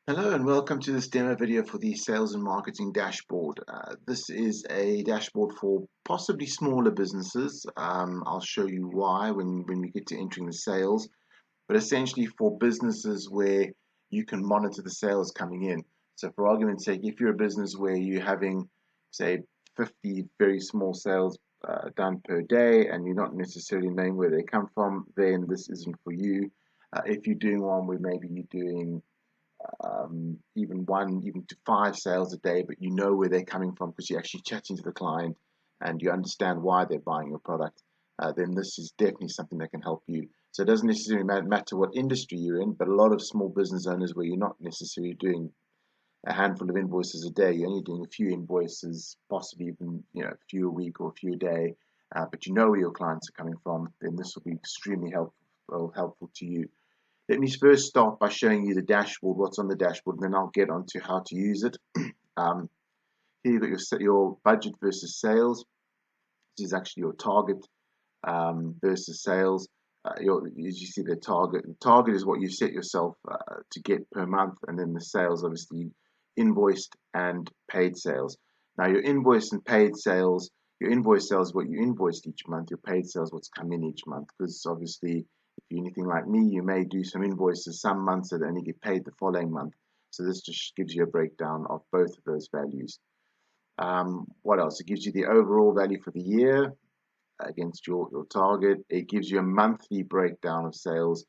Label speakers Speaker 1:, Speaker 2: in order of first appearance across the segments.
Speaker 1: Hello and welcome to this demo video for the sales and marketing dashboard. This is a dashboard for possibly smaller businesses. I'll show you why when we get to entering the sales, but essentially for businesses where you can monitor the sales coming in. So for argument's sake, if you're a business where you're having, say, 50 very small sales done per day and you're not necessarily knowing where they come from, then this isn't for you. If you're doing one where maybe you're doing even to five sales a day, but you know where they're coming from because you're actually chatting to the client and you understand why they're buying your product, then this is definitely something that can help you. So it doesn't necessarily matter what industry you're in, but a lot of small business owners where you're not necessarily doing a handful of invoices a day, you're only doing a few invoices, possibly even a few a week or a few a day, but you know where your clients are coming from, then this will be extremely helpful to you. Let me first start by showing you the dashboard, what's on the dashboard, and then I'll get onto how to use it. Here you've got your budget versus sales. This is actually your target versus sales. As you see, the target is what you set yourself to get per month, and then the sales, obviously, invoiced and paid sales. Now, your invoiced and paid sales, your invoice sales is what you invoiced each month, your paid sales what's come in each month, because obviously, if you're anything like me, you may do some invoices some months that only get paid the following month. So this just gives you a breakdown of both of those values. What else? It gives you the overall value for the year against your target. It gives you a monthly breakdown of sales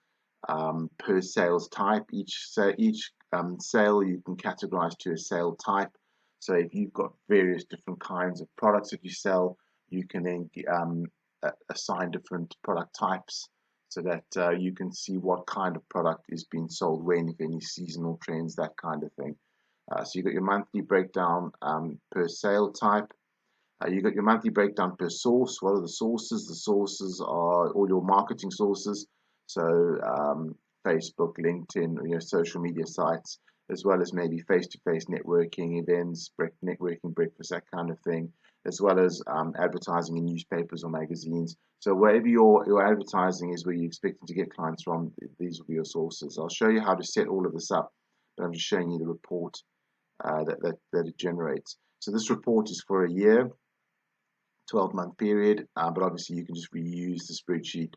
Speaker 1: per sales type. Each sale you can categorize to a sale type. So if you've got various different kinds of products that you sell, you can then assign different product types so that you can see what kind of product is being sold when, if any seasonal trends, that kind of thing. So you've got your monthly breakdown per sale type. You got your monthly breakdown per source. What are the sources? The sources are all your marketing sources. So Facebook, LinkedIn, social media sites, as well as maybe face-to-face networking events, networking breakfast, that kind of thing, as well as advertising in newspapers or magazines. So wherever your advertising is, where you're expecting to get clients from, these will be your sources. I'll show you how to set all of this up, but I'm just showing you the report that it generates. So this report is for a year. 12-month period, but obviously you can just reuse the spreadsheet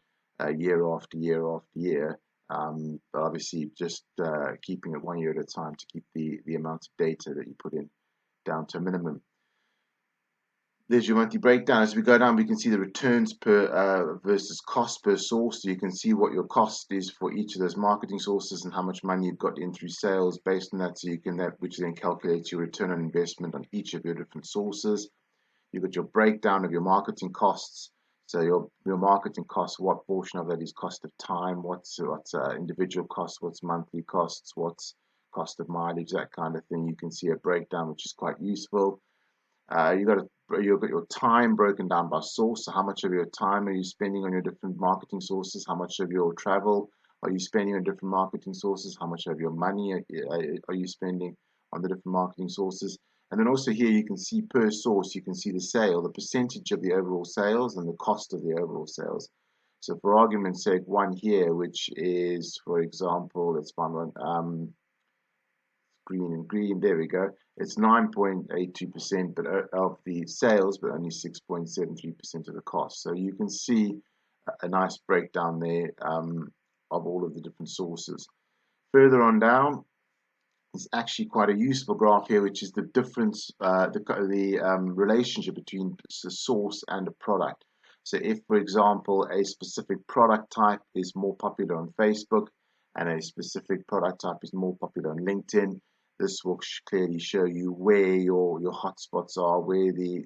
Speaker 1: year after year after year, but obviously just keeping it 1 year at a time to keep the amount of data that you put in down to a minimum. There's your monthly breakdown. As we go down, we can see the returns per versus cost per source. So you can see what your cost is for each of those marketing sources and how much money you've got in through sales based on that. So you can which then calculates your return on investment on each of your different sources. You've got your breakdown of your marketing costs. So your marketing costs, what portion of that is cost of time, what's individual costs, what's monthly costs, what's cost of mileage, that kind of thing. You can see a breakdown, which is quite useful. You've got your time broken down by source. So how much of your time are you spending on your different marketing sources? How much of your travel are you spending on different marketing sources? How much of your money are you spending on the different marketing sources? And then also here you can see per source, you can see the sale, the percentage of the overall sales and the cost of the overall sales. So for argument's sake, one here, which is, for example, let's find one, green and green, there we go. It's 9.82% but of the sales, but only 6.73% of the cost. So you can see a nice breakdown there of all of the different sources. Further on down, it's actually quite a useful graph here, which is the difference, the relationship between the source and a product. So if, for example, a specific product type is more popular on Facebook and a specific product type is more popular on LinkedIn, this will clearly show you where your hotspots are, where the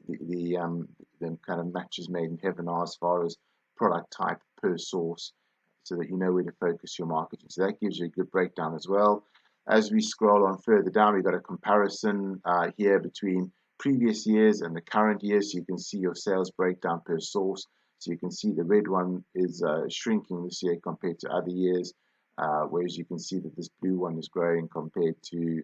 Speaker 1: kind of matches made in heaven are as far as product type per source, so that you know where to focus your marketing. So that gives you a good breakdown as well. As we scroll on further down, we've got a comparison here between previous years and the current year. So you can see your sales breakdown per source. So you can see the red one is shrinking this year compared to other years, whereas you can see that this blue one is growing compared to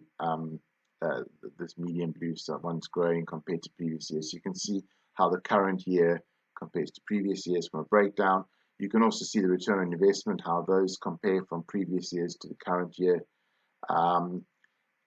Speaker 1: this medium blue one's growing compared to previous years. So you can see how the current year compares to previous years from a breakdown. You can also see the return on investment, how those compare from previous years to the current year.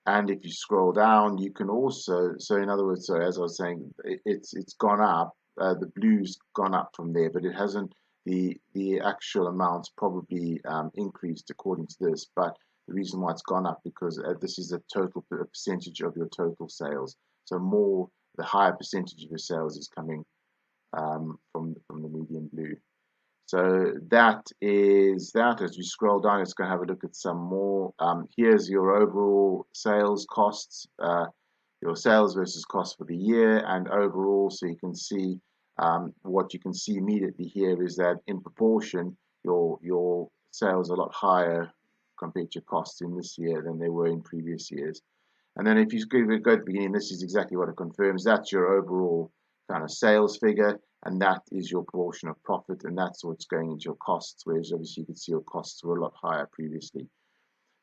Speaker 1: And if you scroll down, you can also, so in other words, so as I was saying, it's gone up. The blue's gone up from there, but it hasn't. The actual amounts probably increased according to this, but the reason why it's gone up because this is a total percentage of your total sales. So the higher percentage of your sales is coming from the medium blue. So that is that. As we scroll down, let's go have a look at some more. Here's your overall sales costs, your sales versus cost for the year and overall. So you can see what you can see immediately here is that in proportion, your sales are a lot higher compared to your costs in this year than they were in previous years. And then if you go to the beginning, this is exactly what it confirms. That's your overall kind of sales figure, and that is your portion of profit, and that's what's going into your costs, whereas obviously you can see your costs were a lot higher previously.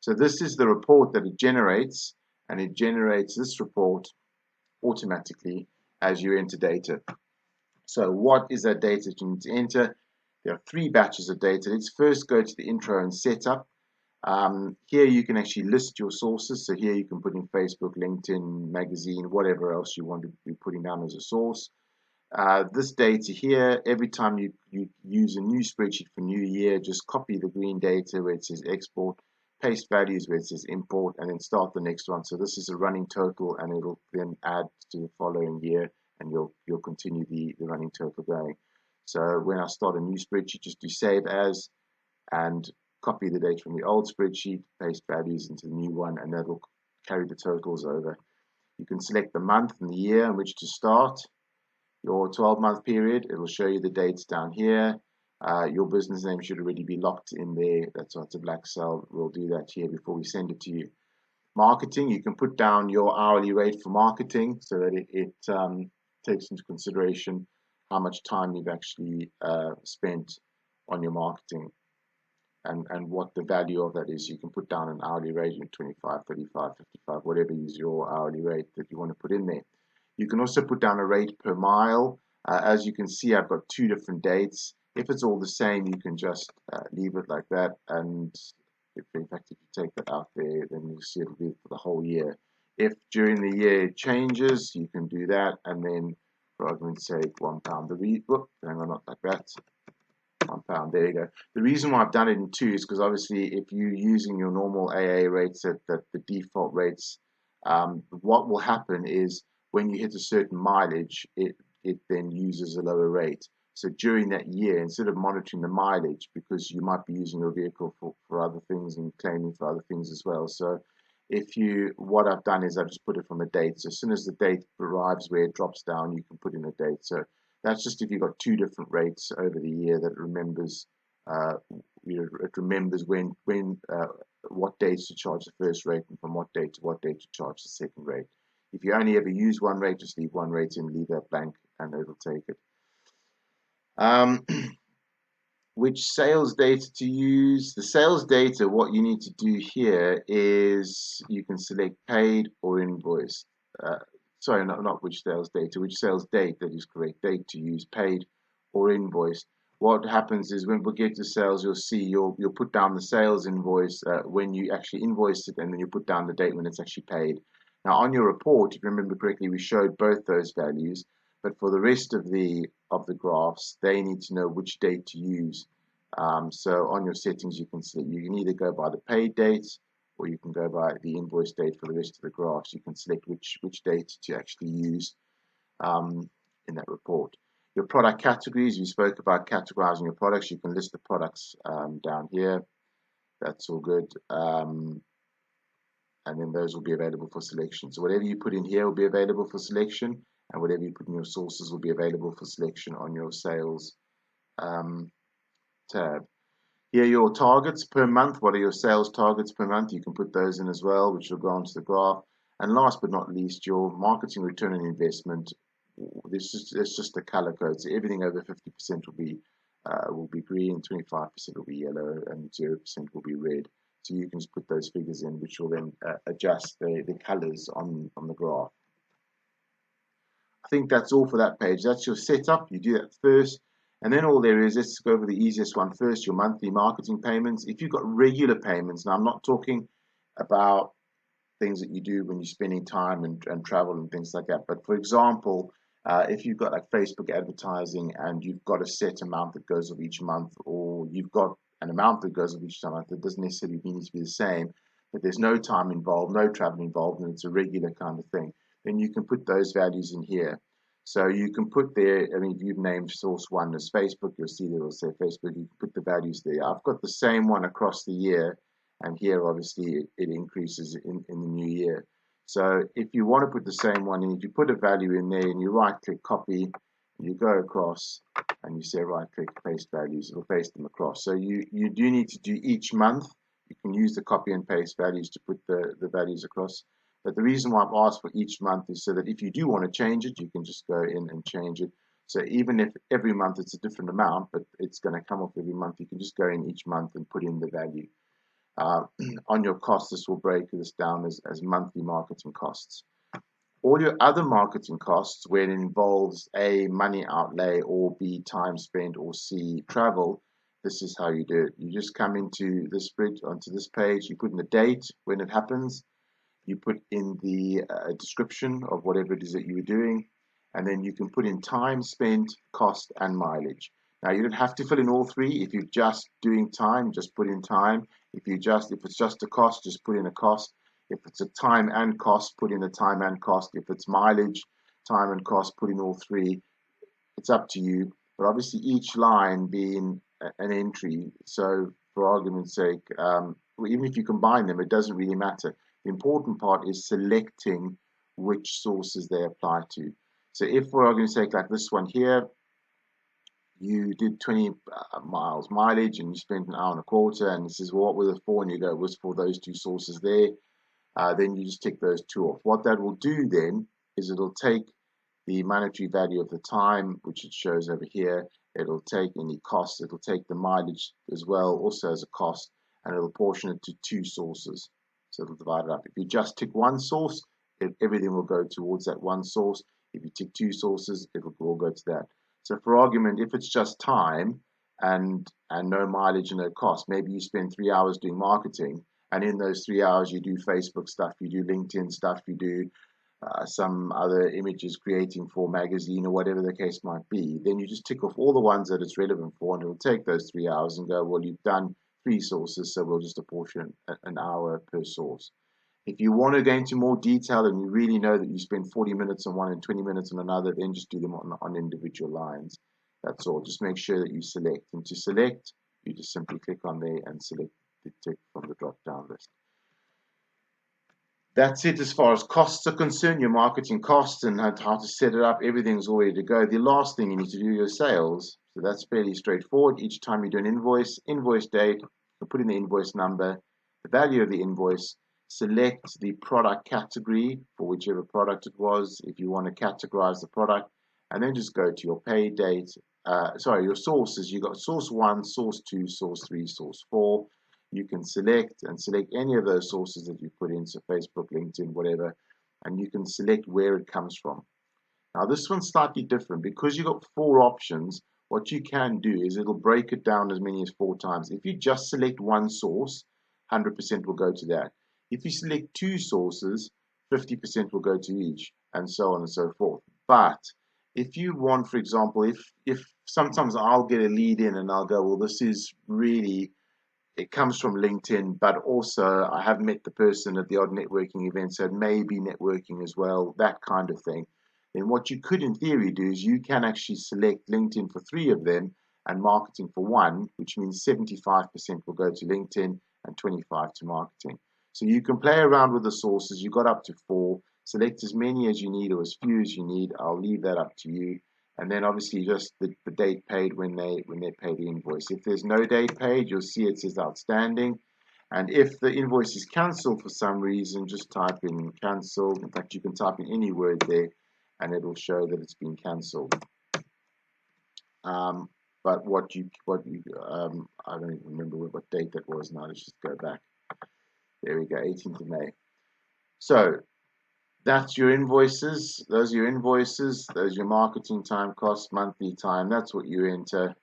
Speaker 1: So this is the report that it generates, and it generates this report automatically as you enter data. So what is that data that you need to enter? There are 3 batches of data. Let's first go to the intro and setup. Here you can actually list your sources. So here you can put in Facebook, LinkedIn, magazine, whatever else you want to be putting down as a source. This data here, every time you use a new spreadsheet for new year, just copy the green data where it says export, paste values where it says import, and then start the next one. So this is a running total, and it'll then add to the following year, and you'll continue the running total going. So when I start a new spreadsheet, just do save as, and copy the data from the old spreadsheet, paste values into the new one, and that'll carry the totals over. You can select the month and the year in which to start your 12-month period. It will show you the dates down here. Your business name should already be locked in there. That's why it's a black cell. We'll do that here before we send it to you. Marketing, you can put down your hourly rate for marketing so that it takes into consideration how much time you've actually spent on your marketing and what the value of that is. You can put down an hourly rate of 25, 35, 55, whatever is your hourly rate that you want to put in there. You can also put down a rate per mile. As you can see, I've got 2 different dates. If it's all the same, you can just leave it like that. And in fact, if you take that out there, then you'll see it'll be for the whole year. If during the year it changes, you can do that. And then, for argument's sake, £1 a week. Hang on, not like that. £1. There you go. The reason why I've done it in 2 is because obviously if you're using your normal AA rates at the default rates, what will happen is when you hit a certain mileage, it then uses a lower rate. So during that year, instead of monitoring the mileage, because you might be using your vehicle for other things and claiming for other things as well. So what I've done is I've just put it from a date. So as soon as the date arrives where it drops down, you can put in a date. So that's just if you've got 2 different rates over the year that it remembers. It remembers what dates to charge the first rate and from what date to charge the second rate. If you only ever use one rate, just leave one rate in, leave that blank, and it'll take it. Which sales data to use? The sales data, what you need to do here is you can select paid or invoice. Sorry, not which sales data, which sales date, that is correct, date to use, paid or invoice. What happens is when we get to sales, you'll see you'll put down the sales invoice when you actually invoice it, and then you put down the date when it's actually paid. Now on your report, if you remember correctly, we showed both those values, but for the rest of the graphs, they need to know which date to use. So on your settings, you can either go by the paid date, or you can go by the invoice date for the rest of the graphs. You can select which date to actually use in that report. Your product categories, we spoke about categorizing your products. You can list the products down here. That's all good. And then those will be available for selection. So whatever you put in here will be available for selection, and whatever you put in your sources will be available for selection on your sales tab. Here are your targets per month. What are your sales targets per month? You can put those in as well, which will go onto the graph. And last but not least, your marketing return on investment. It's just a color code. So everything over 50% will be green, 25% will be yellow, and 0% will be red. So you can just put those figures in, which will then adjust the colors on the graph. I think that's all for that page. That's your setup. You do that first. And then all there is, let's go over the easiest one first, your monthly marketing payments. If you've got regular payments, now I'm not talking about things that you do when you're spending time and travel and things like that. But for example, if you've got like Facebook advertising and you've got a set amount that goes off each month, or you've got an amount that goes off each month, it doesn't necessarily need to be the same, but there's no time involved, no travel involved, and it's a regular kind of thing, then you can put those values in here. So you can put there, I mean, if you've named source one as Facebook, you'll see there will say Facebook, you can put the values there. I've got the same one across the year, and here obviously it increases in the new year. So if you want to put the same one in, if you put a value in there and you right click copy, you go across and you say right click paste values, it'll paste them across. So you do need to do each month. You can use the copy and paste values to put the values across. But the reason why I've asked for each month is so that if you do want to change it, you can just go in and change it. So even if every month it's a different amount, but it's going to come off every month, you can just go in each month and put in the value. On your costs, this will break this down as monthly marketing costs. All your other marketing costs, where it involves A, money outlay, or B, time spent, or C, travel, this is how you do it. You just come into this onto this page, you put in the date when it happens, you put in the description of whatever it is that you were doing, and then you can put in time spent, cost, and mileage. Now you don't have to fill in all three. If you're just doing time, just put in time. If it's just a cost, just put in a cost. If it's a time and cost, put in a time and cost. If it's mileage, time and cost, put in all three. It's up to you. But obviously each line being an entry, so for argument's sake, even if you combine them, it doesn't really matter. The important part is selecting which sources they apply to. So if for argument's sake, like this one here, you did 20 miles mileage and you spent an hour and a quarter, and it says, well, what was it for? And you go, it was for those two sources there. Then you just tick those two off. What that will do then is it'll take the monetary value of the time, which it shows over here. It'll take any costs. It'll take the mileage as well, also as a cost, and it'll portion it to two sources. So it'll divide it up. If you just tick one source, everything will go towards that one source. If you tick two sources, it will all go to that. So for argument, if it's just time and no mileage and no cost, maybe you spend 3 hours doing marketing, and in those 3 hours you do Facebook stuff, you do LinkedIn stuff, you do some other images creating for magazine or whatever the case might be, then you just tick off all the ones that it's relevant for, and it'll take those 3 hours and go, well, you've done 3 sources, so we'll just apportion an hour per source. If you want to go into more detail and you really know that you spend 40 minutes on one and 20 minutes on another, then just do them on individual lines. That's all. Just make sure that you select. And to select, you just simply click on there and select the tick from the drop-down list. That's it as far as costs are concerned, your marketing costs and how to set it up. Everything's all ready to go. The last thing you need to do is your sales. So that's fairly straightforward. Each time you do an invoice date, you put in the invoice number, the value of the invoice, select the product category for whichever product it was, if you want to categorize the product, and then just go to your pay date. Your sources. You got source 1, source 2, source 3, source 4. You can select any of those sources that you put in, so Facebook, LinkedIn, whatever, and you can select where it comes from. Now this one's slightly different because you've got 4 options. What you can do is it'll break it down as many as 4 times. If you just select one source, 100% will go to that. If you select 2 sources, 50% will go to each, and so on and so forth. But if you want, for example, if sometimes I'll get a lead in and I'll go, well, this is really, it comes from LinkedIn, but also I have met the person at the odd networking event, so it may be networking as well, that kind of thing. Then what you could in theory do is you can actually select LinkedIn for 3 of them and marketing for 1, which means 75% will go to LinkedIn and 25% to marketing. So you can play around with the sources. You've got up to 4. Select as many as you need or as few as you need. I'll leave that up to you. And then obviously just the date paid when they pay the invoice. If there's no date paid, you'll see it says outstanding. And if the invoice is cancelled for some reason, just type in cancelled. In fact, you can type in any word there and it'll show that it's been cancelled. But I don't even remember what date that was now. Let's just go back. There we go, 18th of May. So that's your invoices. Those are your invoices. Those are your marketing time costs, monthly time. That's what you enter.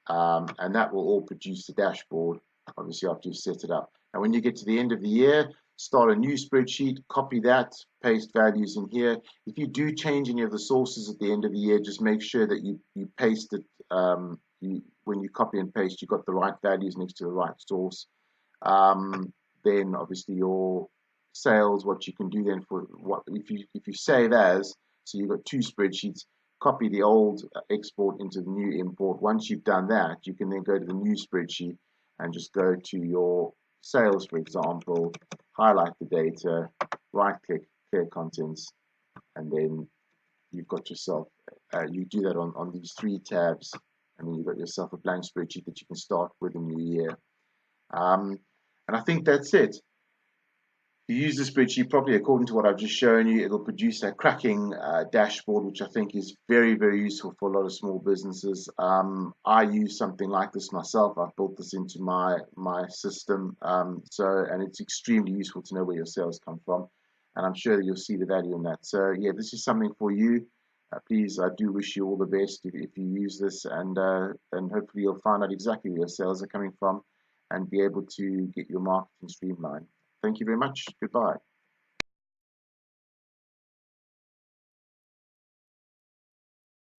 Speaker 1: And that will all produce the dashboard, obviously, after you've set it up. And when you get to the end of the year, start a new spreadsheet, copy that, paste values in here. If you do change any of the sources at the end of the year, just make sure that you paste it, when you copy and paste, you got the right values next to the right source. Then obviously your sales, what you can do then for what if you save as, so you've got two spreadsheets, copy the old export into the new import. Once you've done that, you can then go to the new spreadsheet and just go to your sales, for example, highlight the data, right click, clear contents, and then you've got yourself, you do that on these three tabs, and then you've got yourself a blank spreadsheet that you can start with the new year. And I think that's it. If you use the spreadsheet properly according to what I've just shown you, it'll produce a cracking dashboard, which I think is very, very useful for a lot of small businesses. I use something like this myself. I've built this into my system, and it's extremely useful to know where your sales come from, and I'm sure that you'll see the value in that. So yeah, this is something for you. Please, I do wish you all the best if you use this, and hopefully you'll find out exactly where your sales are coming from and be able to get your marketing streamlined. Thank you very much. Goodbye.